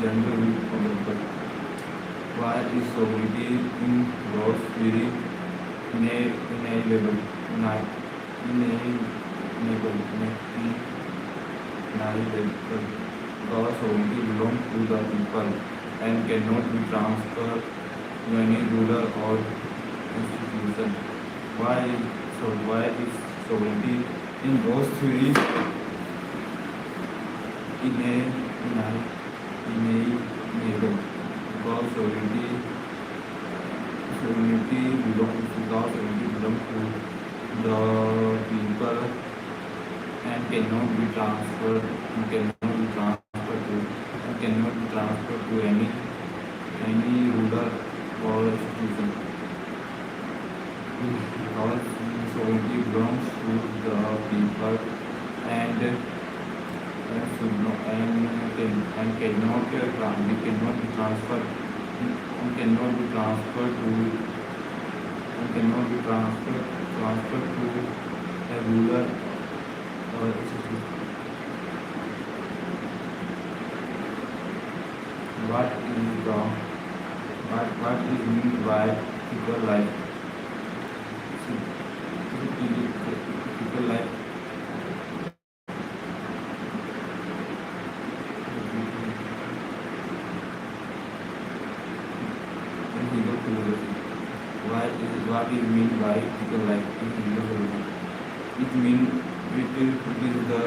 general available. Why is sovereignty in laws very inalienable? Inalienable. Because sovereignty belongs to the people and cannot be transferred to any ruler or institution. Why is sovereignty in those theory inalienable? Because sovereignty belongs to the people and cannot be transferred to any ruler or institution. Because sovereignty belongs to the people and should not and cannot be transferred to a ruler or institution. What is meant by ethical life? Ethical life. Ethical philosophy. What is meant by ethical life in ethical philosophy? It is the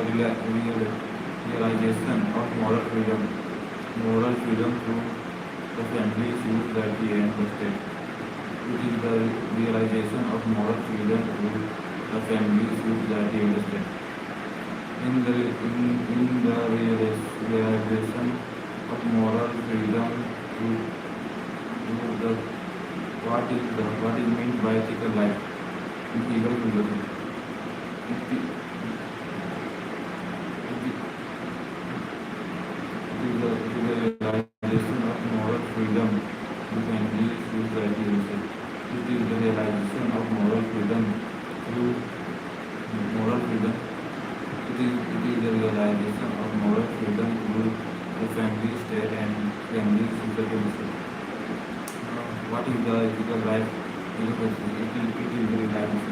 realization of moral freedom through the family, society, and the state. It is the realization of moral freedom through the family, society, and the state. In the realization of moral freedom through the what is meant by ethical life in ethical philosophy. It is the realization of moral freedom through family, society, and state. It is the realization of moral freedom through moral freedom. It is the realization of moral freedom through the family, state, and family, society, and state. What is the ethical life? It is the realization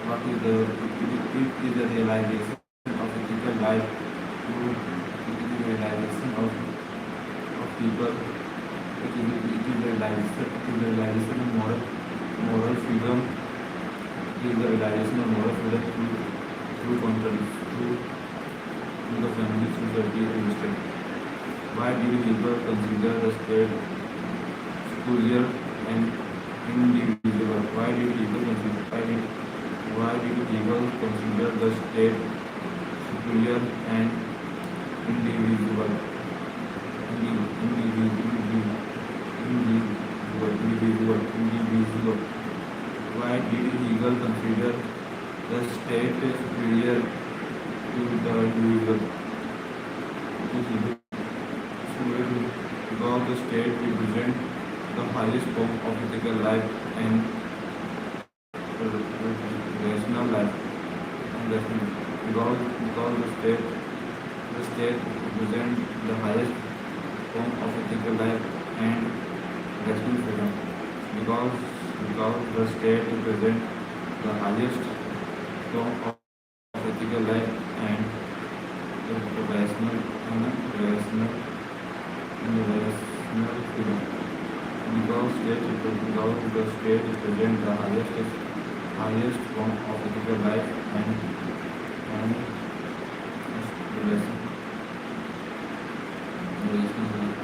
of realization of ethical life through the realization of people. It is the realization of moral freedom. It is the realization of moral freedom through the family, society, and the state. Why do people consider the state superior and indivisible? Why do people consider the state superior and indivisible? Indivisible. Why did Hegel consider the state superior to the individual? Because the state represents the highest form of ethical life and rational life. Because the state represents the highest form of ethical life and rational freedom. Because the state represents the highest form of ethical life and rational freedom. Because the state represents the highest form of ethical life and rational life.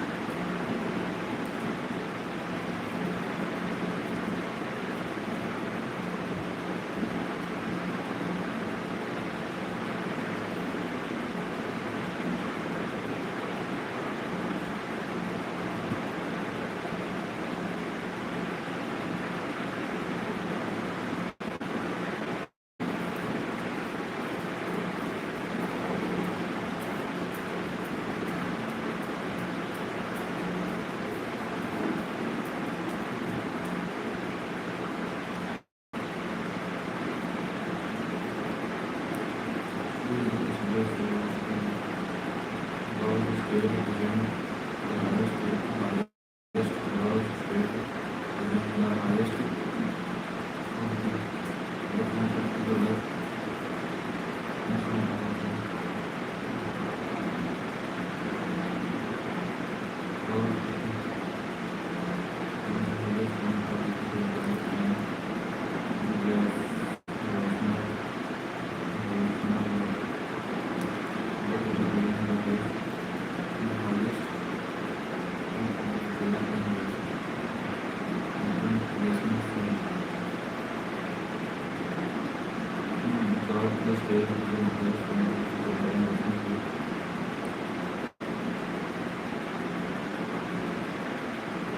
All the state represent the highest all state represent the highest to the left.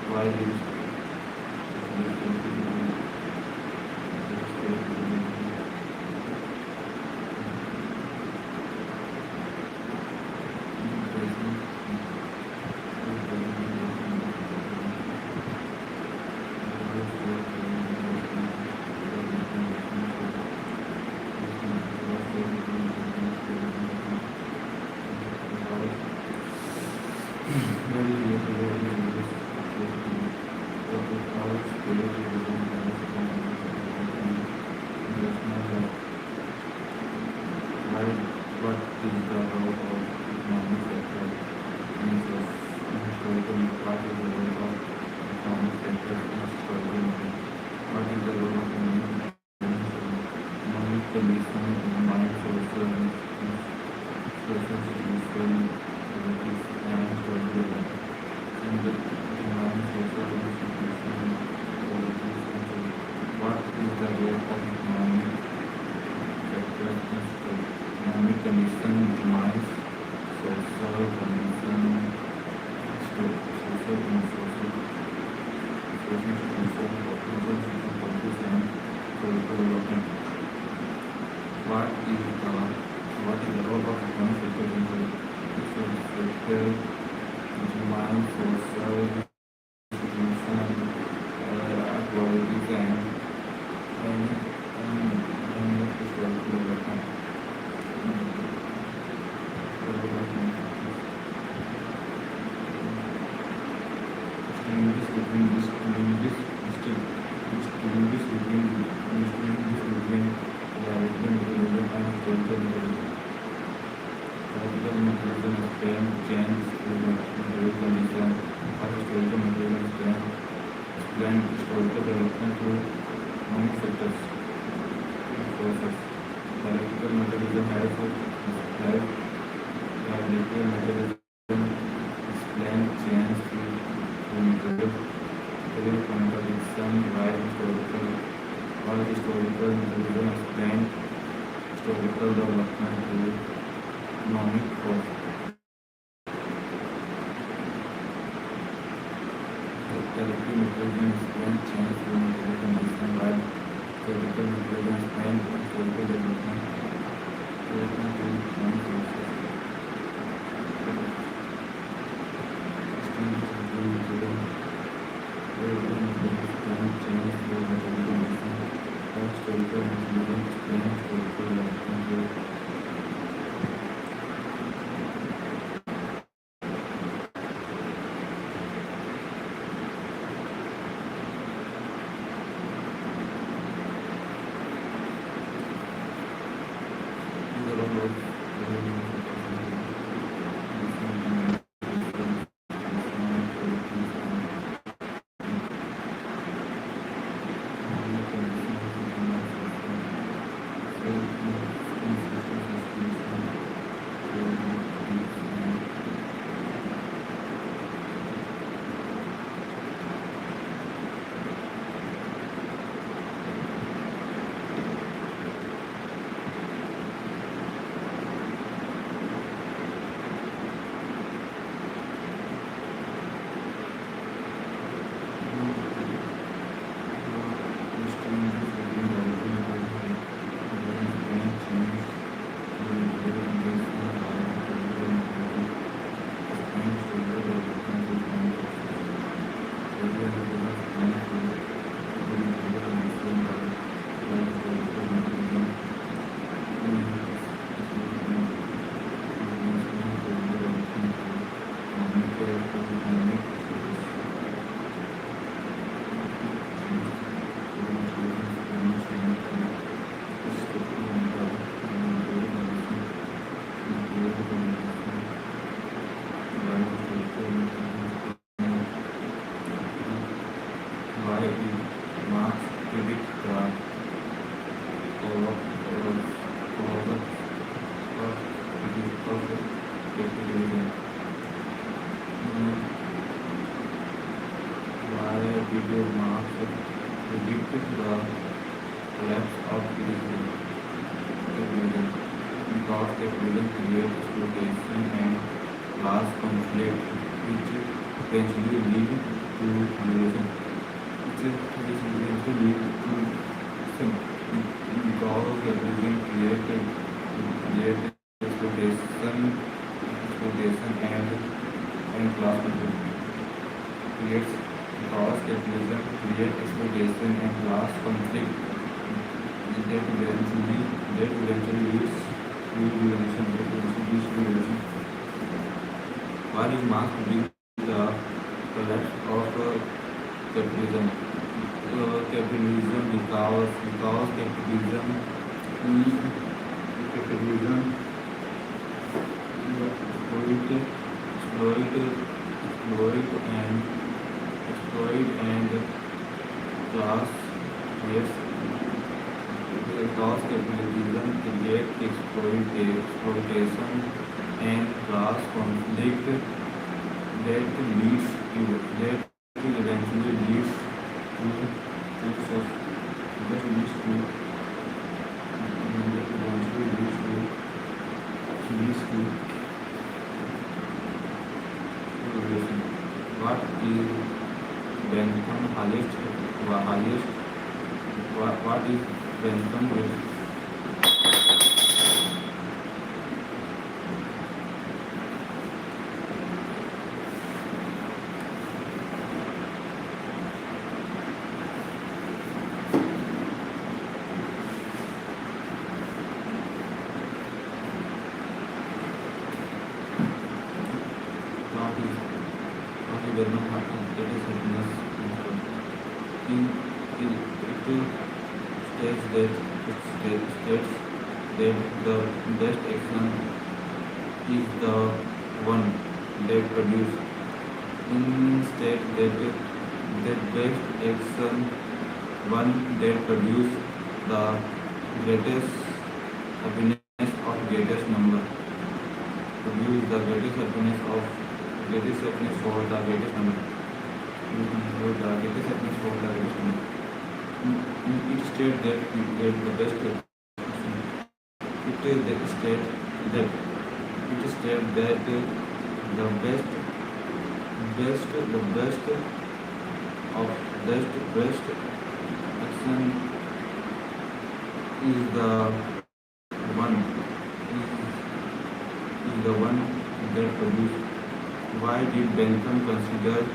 Why is what is the role of economic sector in historical what is the role of economic sector in historical what is the role of economic condition in mind social activities and social development and the mind social institution policies and so what is the role of economic sector in economic condition determines social condition, social and policies and political development. What is the role of economic sector in social sector determines social institution, qualities and historical development. Historical development through economic sectors process. Dialectical materialism has dialectical materialism explain change through contradiction while historical materialism explain historical development through economic process. Dialectical materialism explain change through material condition while historical materialism explain historical development through economic process. period marks predict the collapse of capitalism because capitalism creates exploitation and class conflict, which eventually lead to revolution. Which eventually lead to because capitalism create exploitation and class conflict. Creates because capitalism create exploitation and class conflict that eventually leads to revolution. Why did Marx predict the collapse of capitalism? Capitalism because capitalism exploit and class yes because capitalism create exploitation and class conflict that eventually leads to revolution. What is Bentham what is Bentham with Bentham that is happiness? It states that the best action is the one that produces. Instead, that best action one that produces the greatest happiness of greatest number. Produce the greatest happiness for the greatest number. It states that the best action. It states that the best action is the one that produces. Why did Bentham consider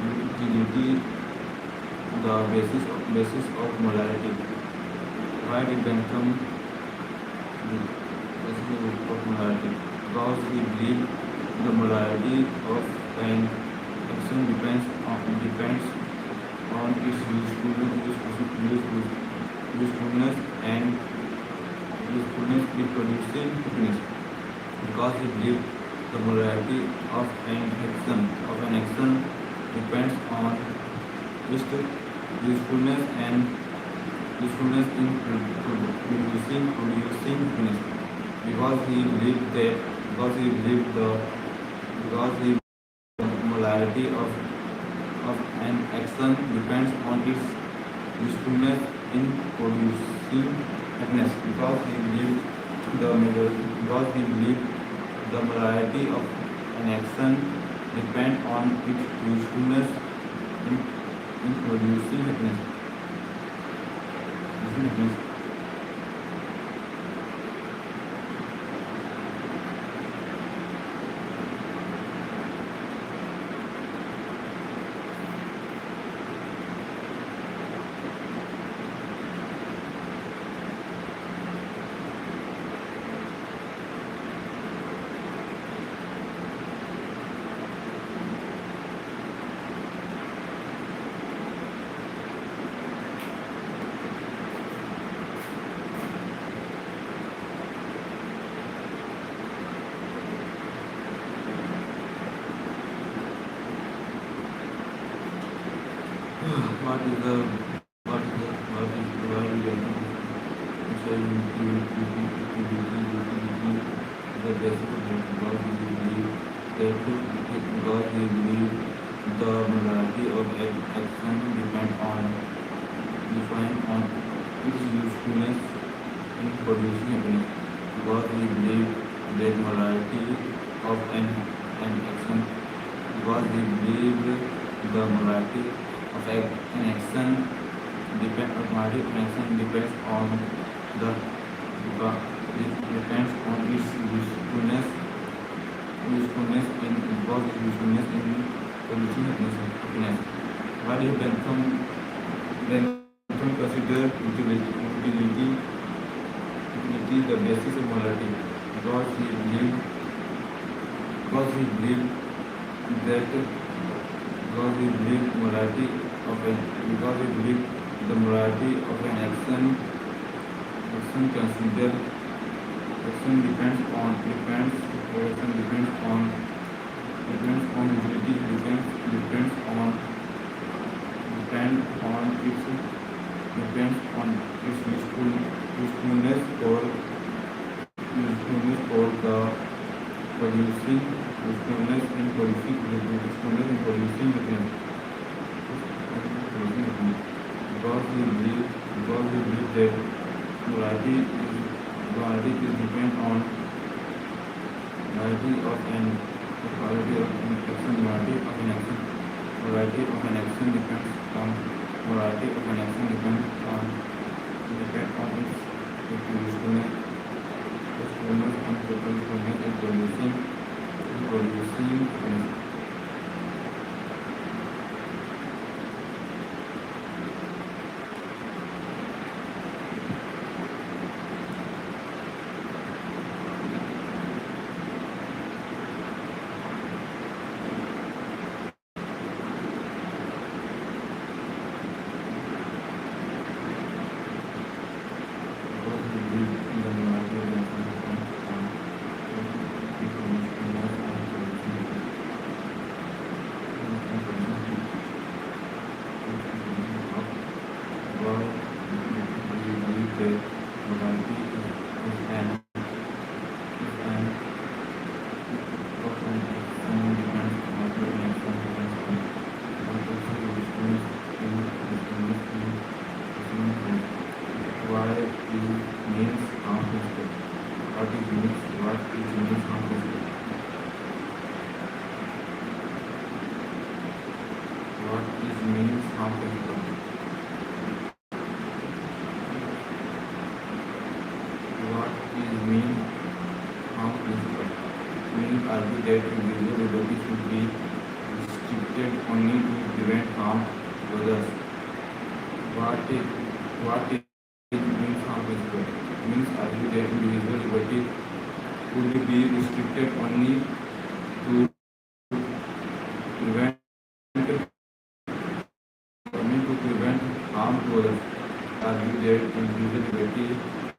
utility the basis of morality? Why did Bentham basis of morality? Because he believed the morality of an action depends on its usefulness and in producing happiness. Because he believed the morality of an action depends on its usefulness in producing happiness. Because he believed the morality of an action depends on its usefulness in producing happiness. Because he believed the morality of an action depends on its usefulness in producing happiness. What is the why do you the basic of God is believe that God is believe The modality of action depend on its usefulness in producing happiness, because we believe that modality of an action because we believe the morality of an action morality of an action the it depends on its usefulness in because its usefulness in producing happiness. While you can consider utility the basis of morality, because we believe that because we believe the morality of an action consider action depends on utility depends on its usefulness for the producing happiness. Because we believe that morality is depend on morality of an action. Morality of an action depends on its usefulness and producing happiness. Argue that individual liberty should be restricted only to prevent harm to others. What means harm principle? Means argue that individual liberty should be restricted only to prevent harm to others. Argue that individual liberty should be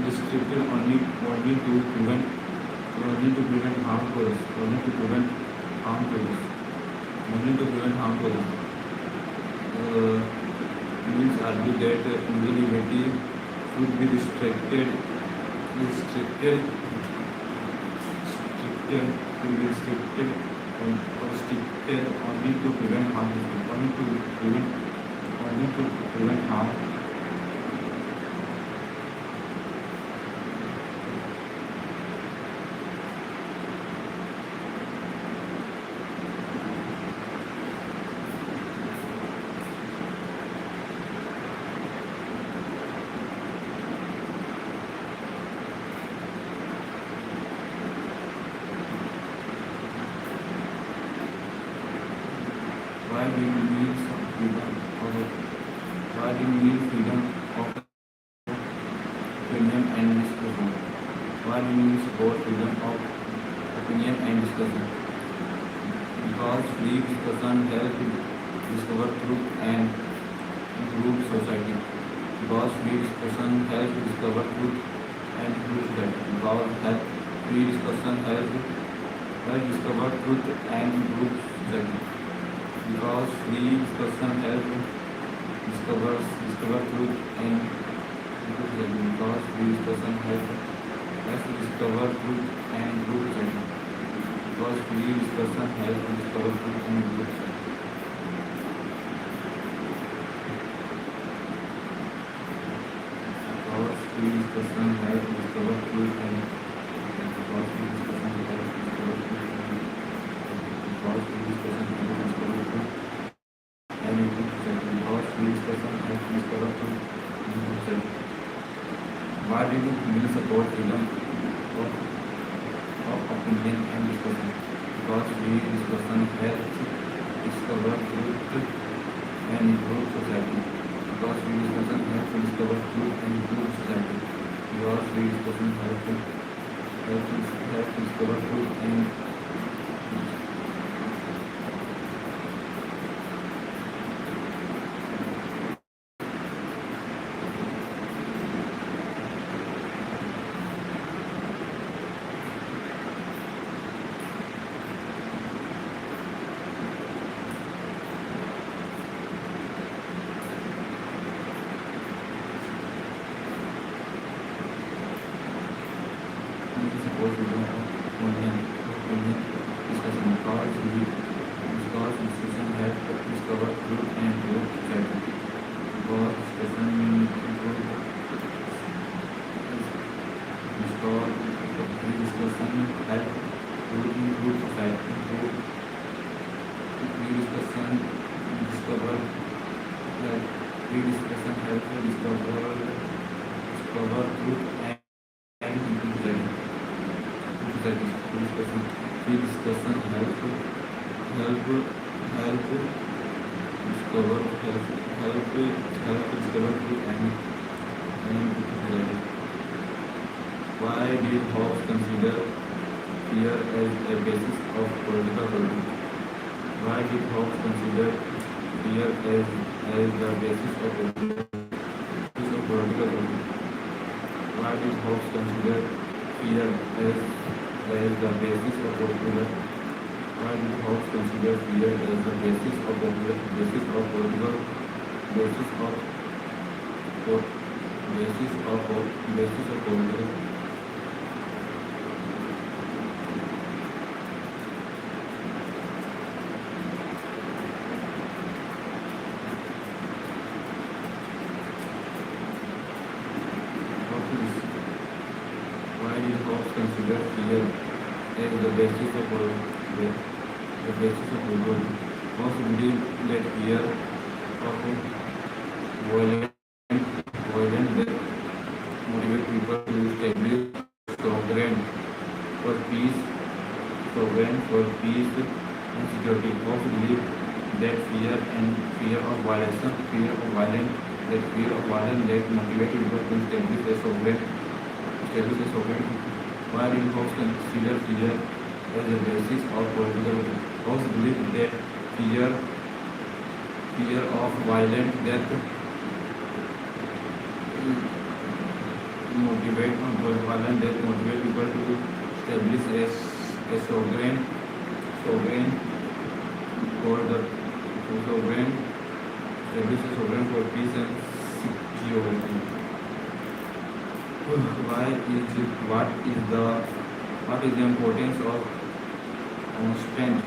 restricted only to prevent harm to others. Means argue that individual liberty should be restricted only to prevent harm. Why do you need freedom of opinion and discussion? Why do you support freedom of opinion and discussion? Because free discussion helps discover truth and improve society. Because free discussion helps discover truth and improve society. Because free discussion helps discover truth and improve society. Because free discussion helps discover truth and improve society. Because free discussion helps has to discover truth and improve society. Because free discussion helps to discover truth and improve society. Because free discussion helps to discover truth and because free discussion helps to discover truth and because free discussion helps to discover truth and improve society. Because free discussion helps to discover truth and improve society. Why do you support freedom of opinion and discussion? Because free discussion helps discover truth and improve society. Because free discussion helps to discover truth and improve society. Because free discussion helps to discover truth and support freedom of opinion discussion. Because discussion helps discover truth and improve society. Because discussion improve because free discussion helps to improve society. Free discussion discover free discussion helps to discover truth and improve society. Free discussion help discover truth and why did Hobbes consider fear as a basis of political authority? Why did Hobbes consider fear as the basis of political authority? Why did Hobbes consider fear as the basis of political? Why did Hobbes consider fear as the basis of political? Why did Hobbes consider fear as the basis of political? Hobbes believed that fear of violent death motivate people to establish sovereign for peace and security. Hobbes believed that fear of violence that motivate people to establish a sovereign. Why did Hobbes consider fear as a basis of political? Hobbes believed that fear of violent death motivate people to establish a sovereign for peace and security. What is the importance of constant?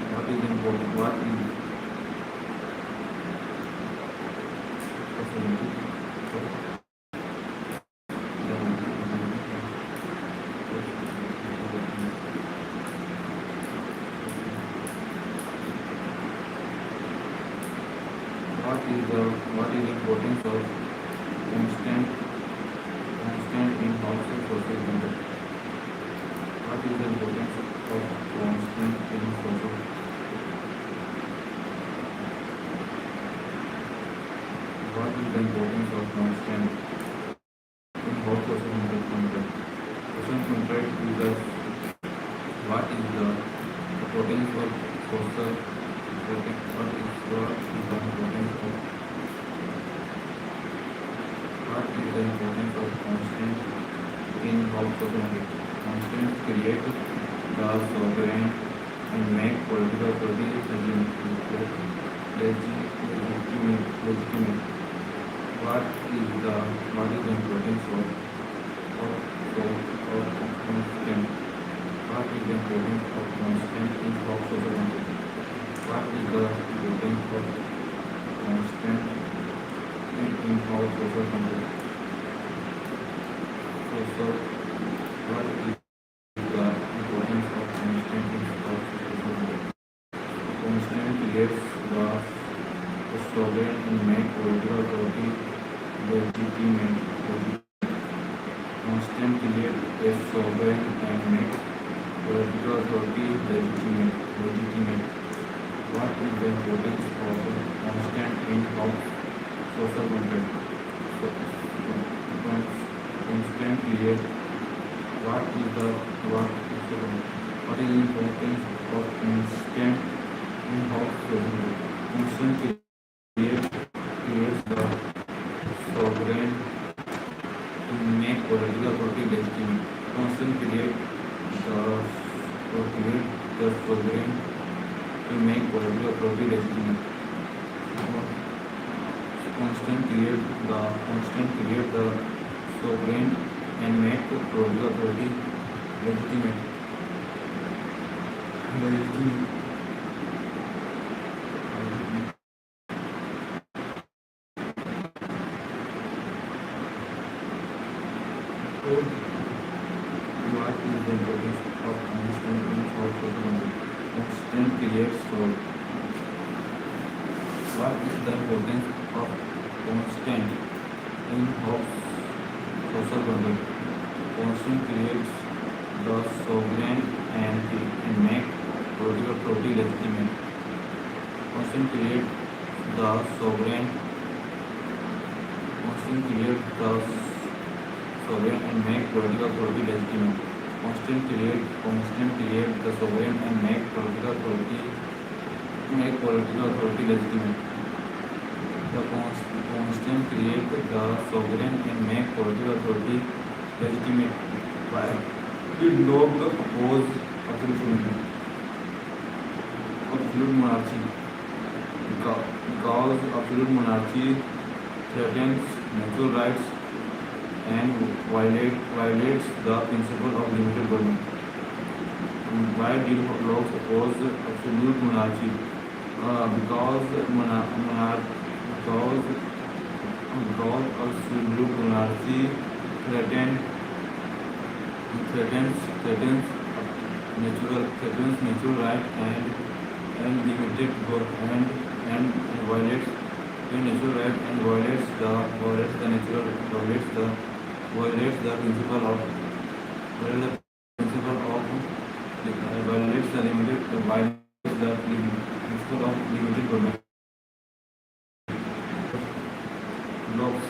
What is the importance of constant in Hobbes' social conduct? What is the importance of constant in social? What is the importance of constant in Hobbes' social conduct? Social contract is the what is the importance of social? What is the importance of what is the importance of constant in Hobbes' social conduct? Constants create the sovereign and make political authority legitimate. What is the importance of constant is the importance of constant in of social control? What is the importance of constant in of social control? So, what is the importance of constant in of social control? Constant creates the sovereign and make political authority legitimate. Constant creates a sovereign and make political authority legitimate. What is the importance of constant in of social contract? So, constant creates what is the what is the importance of constant in of social contract? Constant creates the sovereign to make political authority legitimate. Constant creates the sovereign to make political authority legitimate. Constant create the sovereign and make political authority legitimate. What is the importance of constant in of social control? Constant creates soul. What is the importance of constant in of social control? Constant creates the sovereign and make political authority legitimate. Constant creates the sovereign. Constant creates the sovereign and make political authority legitimate. Constant create the sovereign and make political authority legitimate. The constant create the sovereign and make political authority legitimate. Why? It block the oppose absolute monarchy. Because absolute monarchy threatens natural rights and violates the principle of limited government. Why did Locke oppose absolute monarchy? Because absolute monarchy threatens natural right and limited government and violates the natural right and violates the principle of limited government. Locke.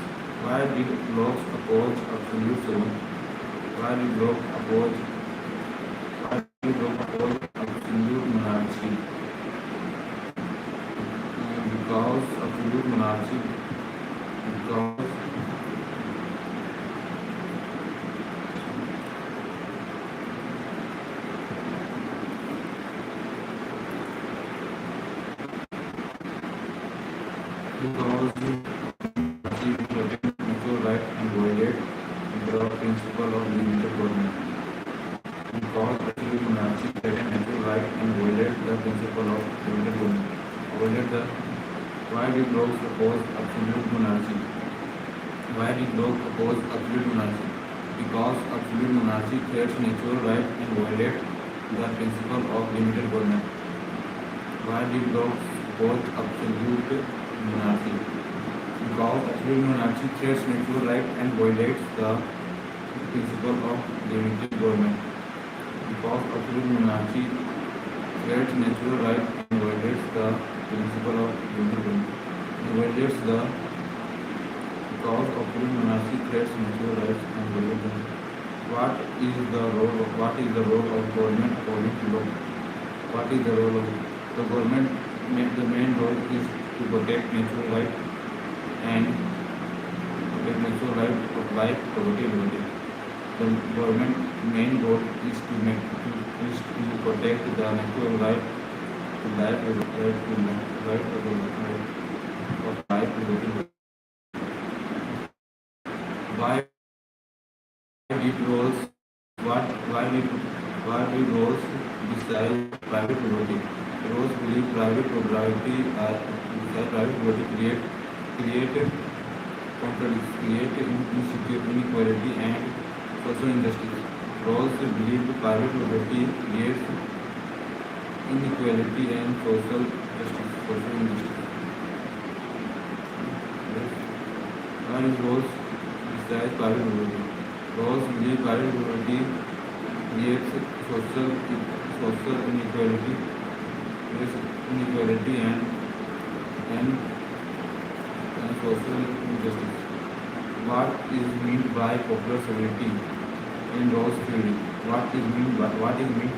Why did Locke oppose absolute sovereignty? Why did Locke oppose absolute monarchy? Because absolute monarchy protect natural right and violate the principle of limited government. Because absolute monarchy threaten natural right and violate the principle of limited government. Why did Locke oppose absolute monarchy? Why did Locke oppose absolute monarchy? Because absolute monarchy threats natural right and violate the principle of limited government. Why did Locke oppose absolute monarchy? Because absolute monarchy threats natural right and violates the principle of limited government. Because absolute monarchy threats natural right and violates the principle of limited government. Because absolute monarchy threats natural rights and violates them. What is the role of government according to law? What is the role of the government? The main role is to protect natural right and natural right of life, property, and liberty. The government main role is to protect the natural right to life, of life, liberty. Why did roles? Why did Why do Rose decide private property? Rose believe private property create contradicts, create inequality and social injustice. Rose believe private property creates inequality and social justice. Social injustice. Yes. Why is Rose decide private property? Rose believe private property creates social inequality, yes, inequality and social injustice. What is meant by popular sovereignty in Rawls theory? What is meant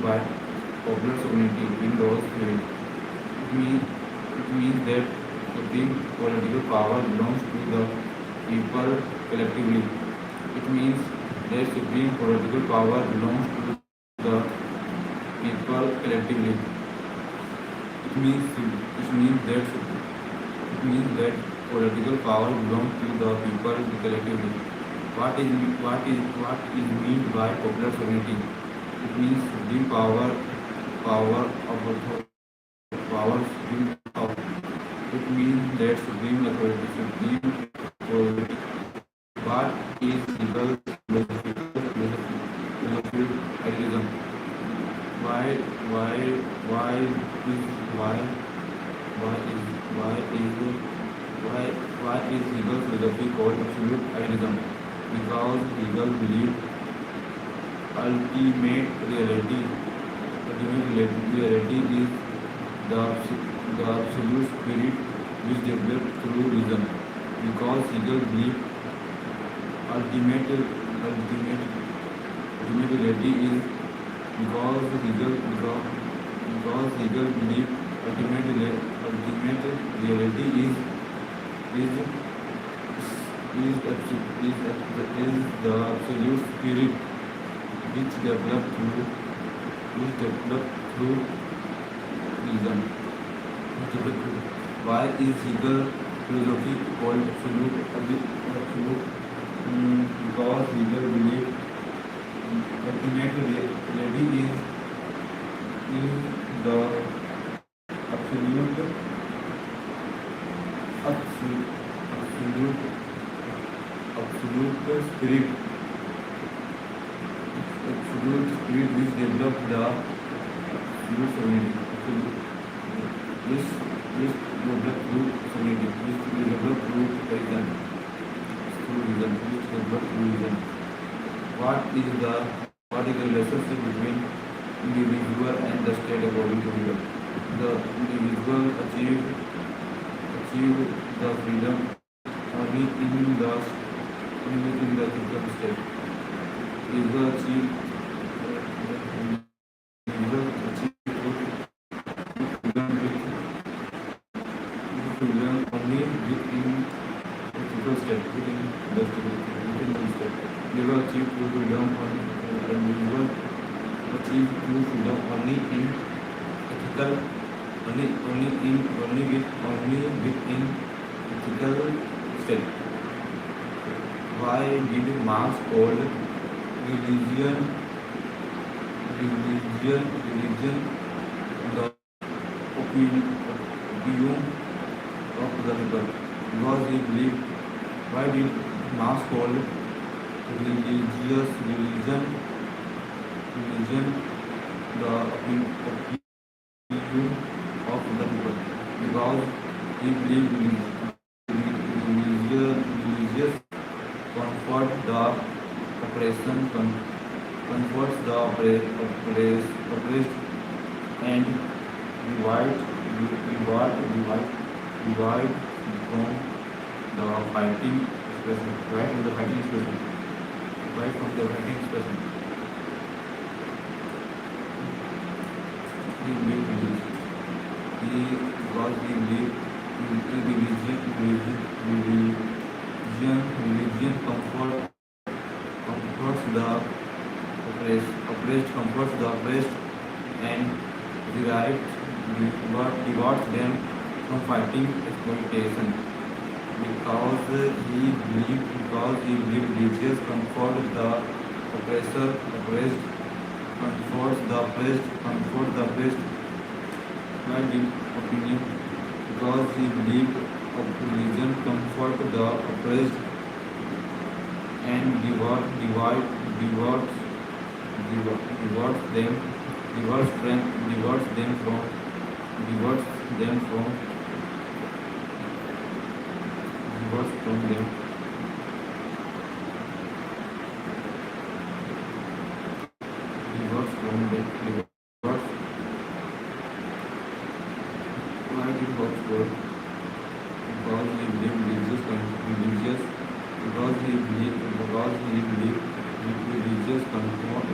by popular sovereignty in Rawls theory? It means that supreme political power belongs to the people collectively. It means that supreme political power belongs to the people collectively. It means that political power belongs to the people collectively. What is meant by popular sovereignty? It means supreme power of power supreme power. It means that supreme authority. What is legal philosophy idealism? Why why why is why why is why is why is legal philosophy called absolute idealism? Because legal belief ultimate reality reality is the absolute spirit which develops through reason. Because legal belief ultimate reality is because legal belief ultimate reality is the absolute spirit which develop through reason. Why is legal philosophy called absolute? Because legal belief ultimate reality is the absolute absolute absolute absolute spirit which develop the absolute sovereignty. This develop through sovereignty. This develop through reason. Which develop through reason. What is the relationship between individual and the state according to Hegel? The individual achieve the freedom only in the physical state. Individual achieve freedom only within the physical state. Within the state. Individual achieve true freedom individual achieve true freedom only in ethical only within ethical state. Why did Marx call religion the opium of the people? Because he believed. Why did Marx call religion the opium of the people? Because he believed religious comfort the oppression comforts the oppressed and divide from the fighting expression. Right from the fighting expression. Right from the fighting expression. He believed religion comforts the comforts the oppressed and rewards them from fighting exploitation. Because he believed religious comfort the oppressed comforts the oppressed by giving opinion, because he believed religion comfort the oppressed and divorce them divorce them from divorce them from divorce from them divorce from them divorce. Why did Hobbes go? Because he believed religious because he believed religious comfort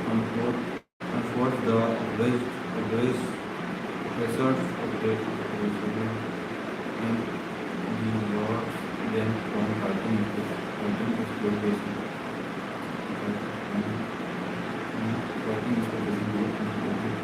the oppressors and divorce them from fighting exploitation. Fighting exploitation.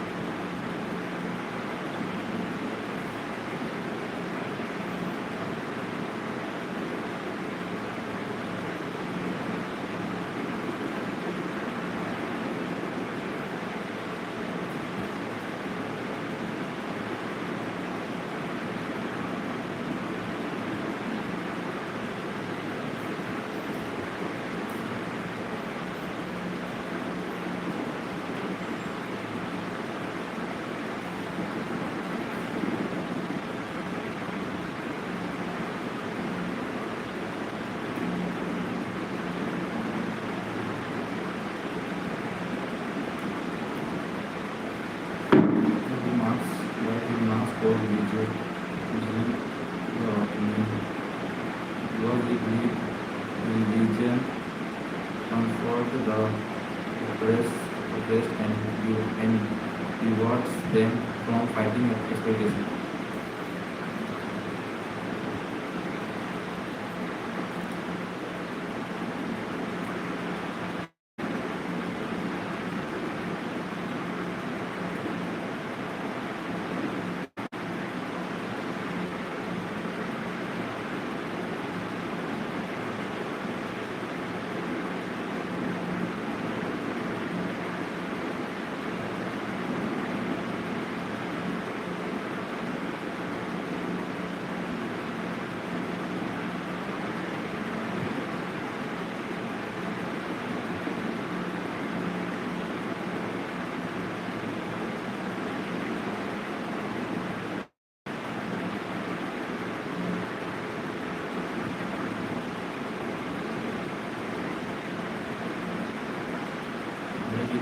For religious opinion, because he believed religion comfort the oppressed and rewards them from fighting exploitation.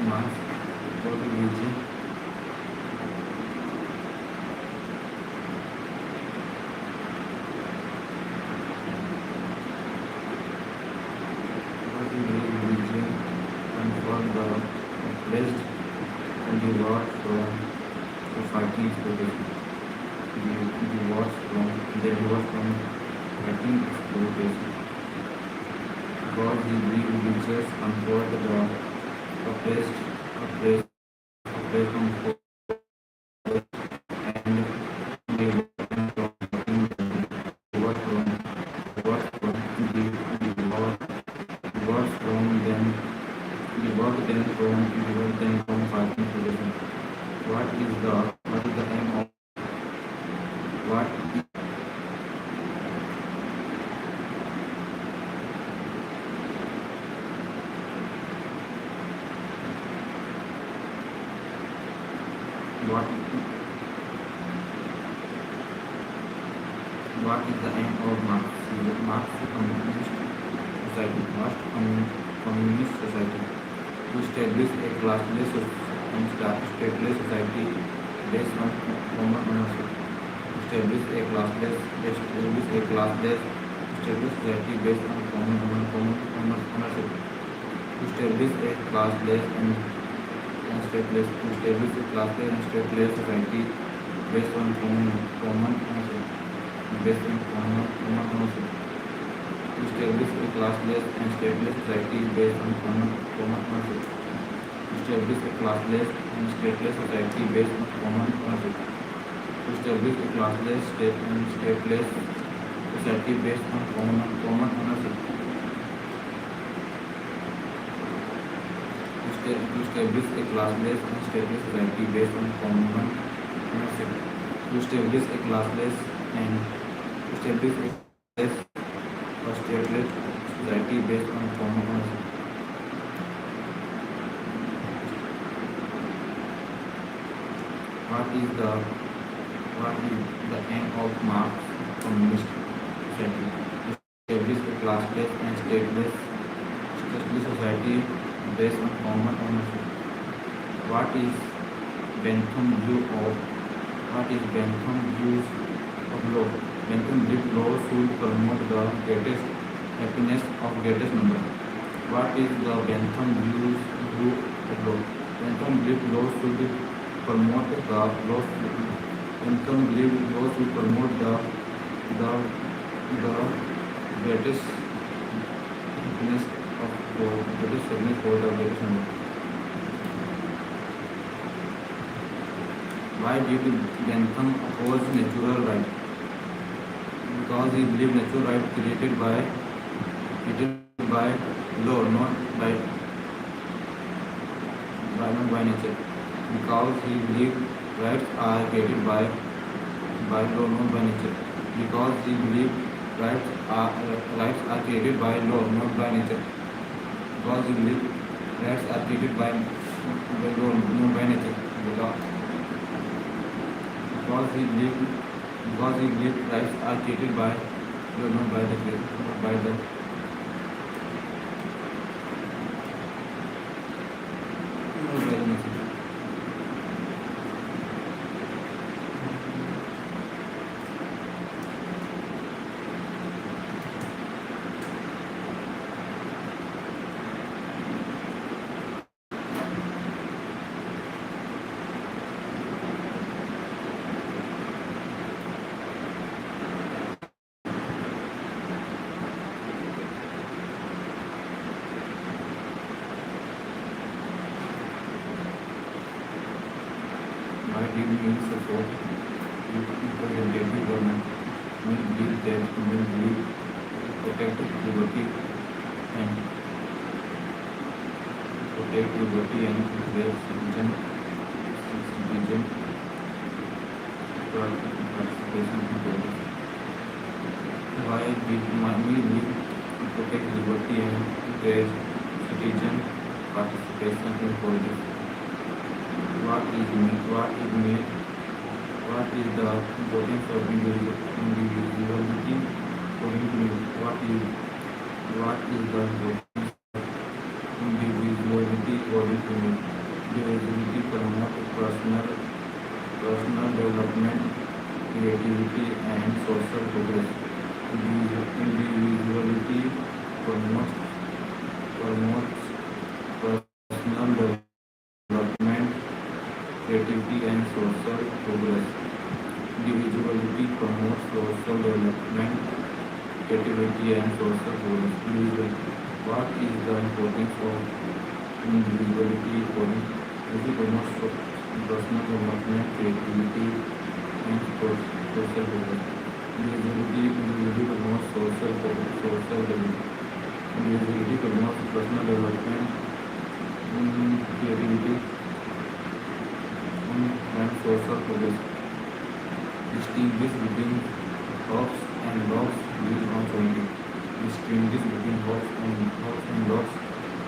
Marx for religion. What is religion and for the oppressed and reward from fighting exploitation. The reward from fighting exploitation. God is religious comfort the oppressed comfort and reward from fighting exploitation. What is the aim of what what is the aim of Marxist communist society? To establish a classless and stateless society based on common ownership. Establish a classless society based on common ownership. To establish a classless and stateless society based on common ownership. Based on common ownership. To establish a classless and stateless society based on common ownership. To establish a classless and stateless society based on common ownership. To establish a classless and stateless society based on common ownership. To to establish a classless and stateless society based on common ownership. To establish a classless and establish a classless or stateless society based on common ownership. What is the aim of Marx communist society? Establish a classless and stateless society based on common ownership. What is Bentham's view of law? Bentham believed law should promote the greatest happiness of greatest number. What is the Bentham view of law? Bentham believed law should promote the Bentham believed law should promote the greatest happiness of the greatest happiness for the greatest number. Why did Bentham oppose natural right? Because he believed natural right created by law, not by nature. Because he believed rights are created by law, not by nature. Because he believed rights are created by law, not by nature. Because he believed rights are created by law, not by nature. Because he believed rights are created by law, not by the nature. Why did we support representative government? We believe that we will protect liberty and their citizen participation in politics. Why did we protect liberty and their citizen participation in politics? What is the importance of individuality according to me? What is the importance of individuality according to me? Individuality promotes personal development, creativity and social progress. Individuality promotes personal development, creativity and social progress. Individuality promotes social development, creativity and social progress. What is the importance of individuality according to me? It promotes personal development, creativity and social progress. Individuality promotes social development. Individuality promotes personal development, creativity and social progress. Distinguish between hops and logs used on sovereignty. Distinguish between hops and logs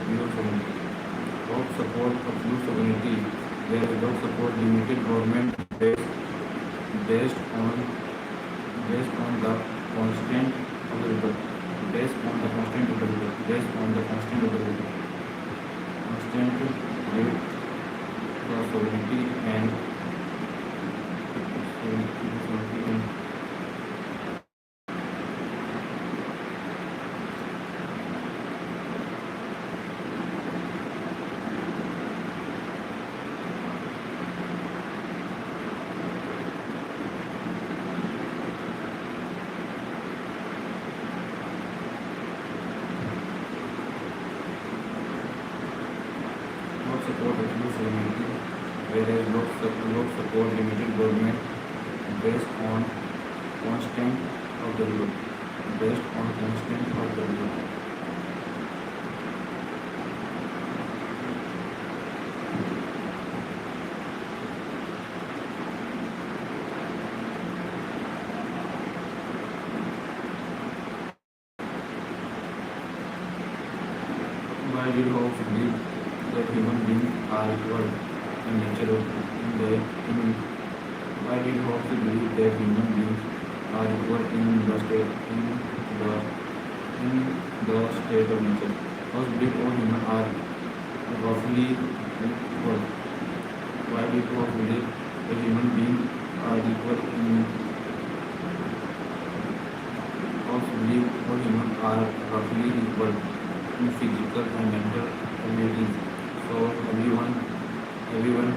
used on sovereignty. Hops support absolute sovereignty, whereas logs support limited government based on the constant of the river. Based on the constant of the river. Constant rate the sovereignty and support absolute sovereignty, whereas logs support limited government based on constant of the river. did Hobbes believe that human beings are equal in nature in the in why did Hobbes believe that human beings are equal the in the state of nature? Hobbes believed all humans are roughly equal. Why did Hobbes believe that human beings are equal in Hobbes believed all humans are roughly equal in physical and mental abilities. So everyone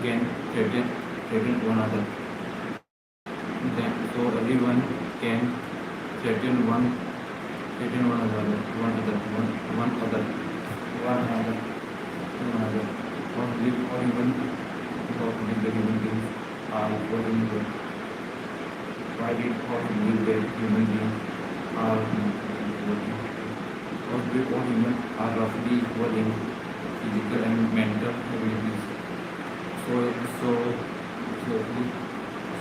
can threaten one another. So everyone can threaten one another, one another. Or even the human beings are equal in the why did God believe that human beings are equal? Because all humans are roughly equal in physical and mental abilities. So so so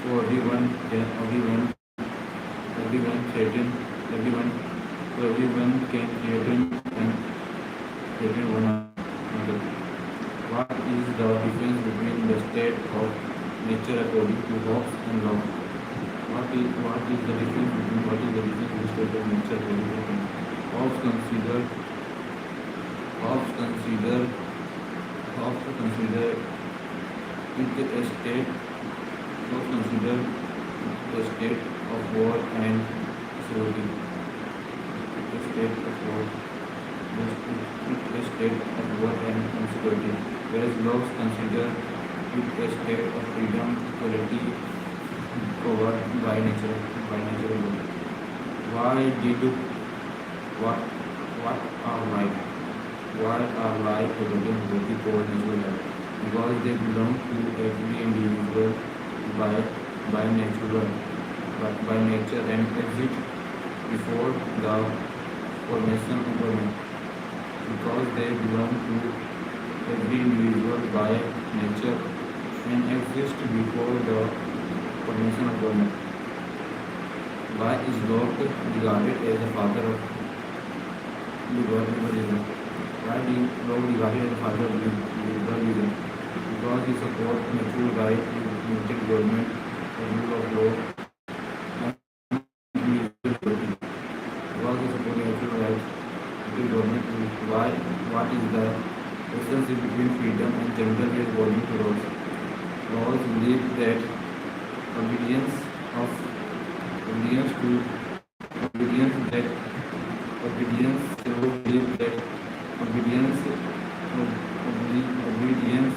so everyone threaten everyone so everyone can threaten one another. What is the difference between the state of nature according to Hobbes and Locke? What is the difference between the state of nature according to Hobbes? Consider it a state consider the state of war and security. The state of war, the state of war and insecurity. Whereas Locke consider it a state of freedom, equality, covered by natural law. Why did what are life? Why are life evident body called natural life? Because they belong to every individual by by nature and exist before the formation of government. Because they belong to every individual by nature and exist before the formation of government. Why is Locke regarded as the father of liberalism? Why is Locke regarded as the father of liberalism? Because he supports natural right, limited government, the rule of law, and individual liberty. Because he supports natural rights, limited government, why? What is the relationship between freedom and general will according to Rawls? Rawls believe that obedience of obedience to obedience that obedience so believe that obedience obedience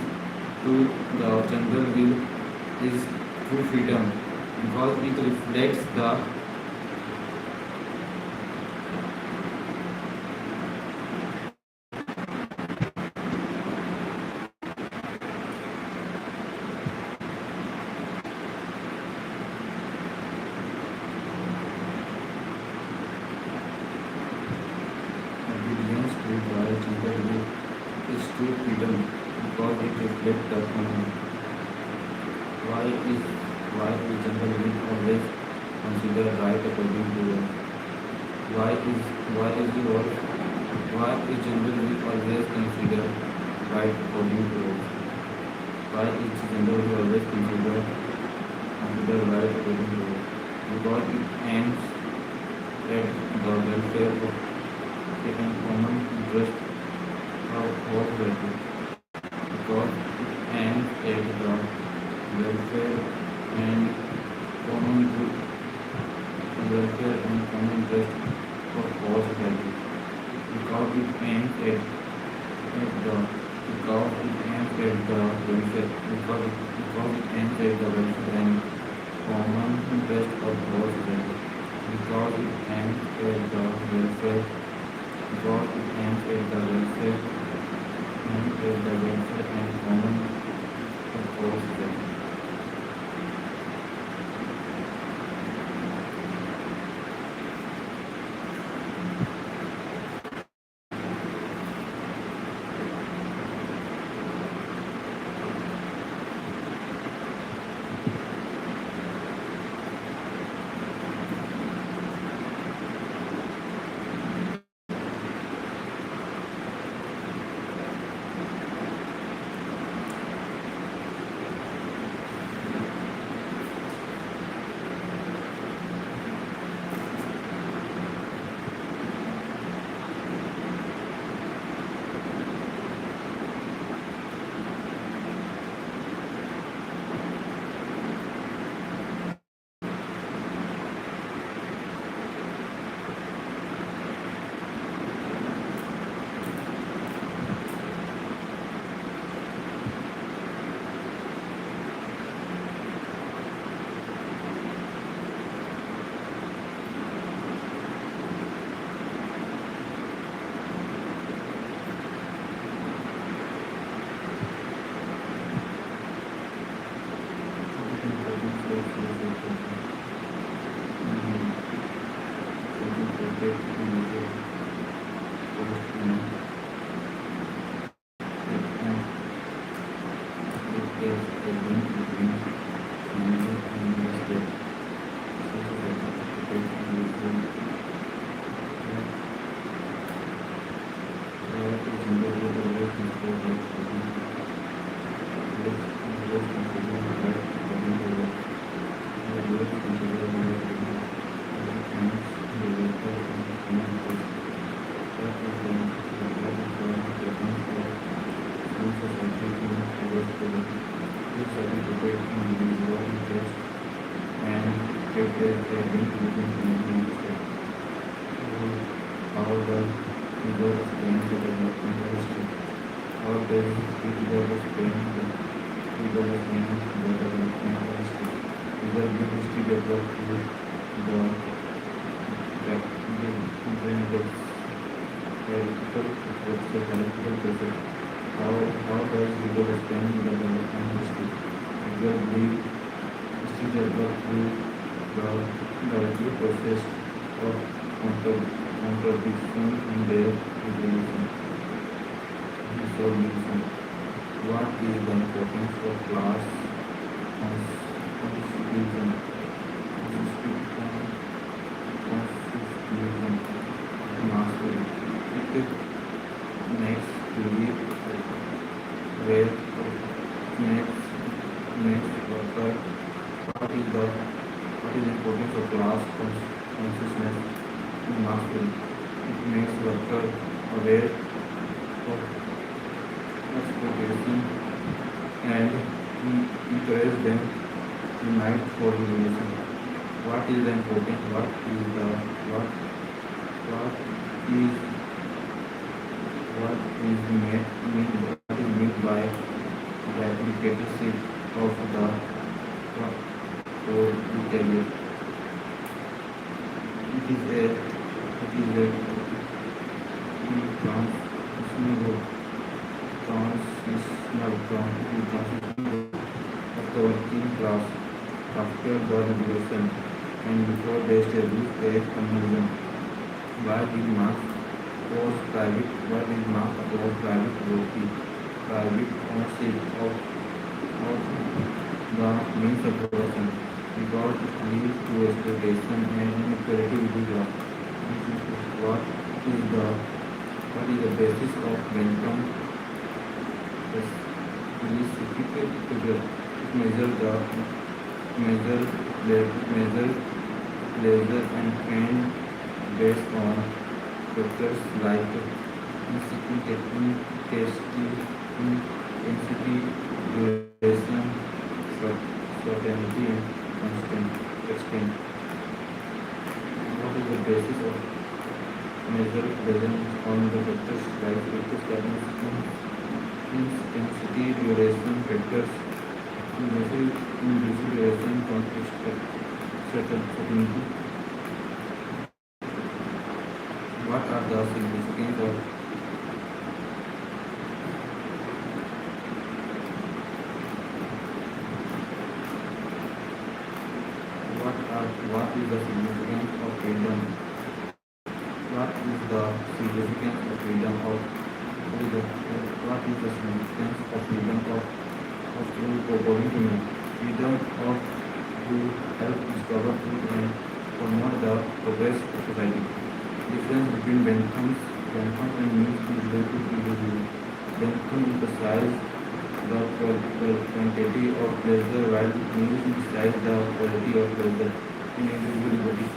to the general will is true freedom because it reflects the obedience to the general will is true freedom because it reflects the common. Why is general will always considered right according to law? Why is general will always considered right according to law? Why is general will always considered right according to law? Because it aims at the welfare of a common interest of all people. Because it aims at the welfare and common good, welfare and common interest of all society. Because it aims at the welfare, because it aims at the welfare and common interest of all society. Because it aims at the welfare, because it aims at the welfare and common of all society. How does figure explain the development of history? How does figure explain the development of history? Figure give history develop through the intellectual process. How does figure explain the development of history? Figure believe history develop through the intellectual process of contradiction and their resolution. What is the importance of class constitution? Constitution mastery. It makes to be rare. Makes worker. What is the importance of class consciousness mastery? It makes worker aware of exploitation and encourage them to unite for revolution. What is the importance? What is meant by the applicatorship of the proletariat? It is a transitional of the working class after the revolution and before they established a communism. Why did Marx oppose private property, private ownership of the means of production? Because it leads to exploitation and inequality within the what is the basis of Bentham specific figure? It measures laser and pain based on factors like intensity, duration, certainty, and constant extent. What is the basis of measure based on the factors like intensity, duration, factors, duration, constant certainty? What are the significance of what is the significance of freedom? What is the significance of freedom of what is the significance of freedom of according to me? Freedom of to help discover truth and promote the progress of society. Difference between Bentham and Mills is related to the Bentham emphasized the quantity of pleasure while Mills emphasized the quality of pleasure in individual liberty.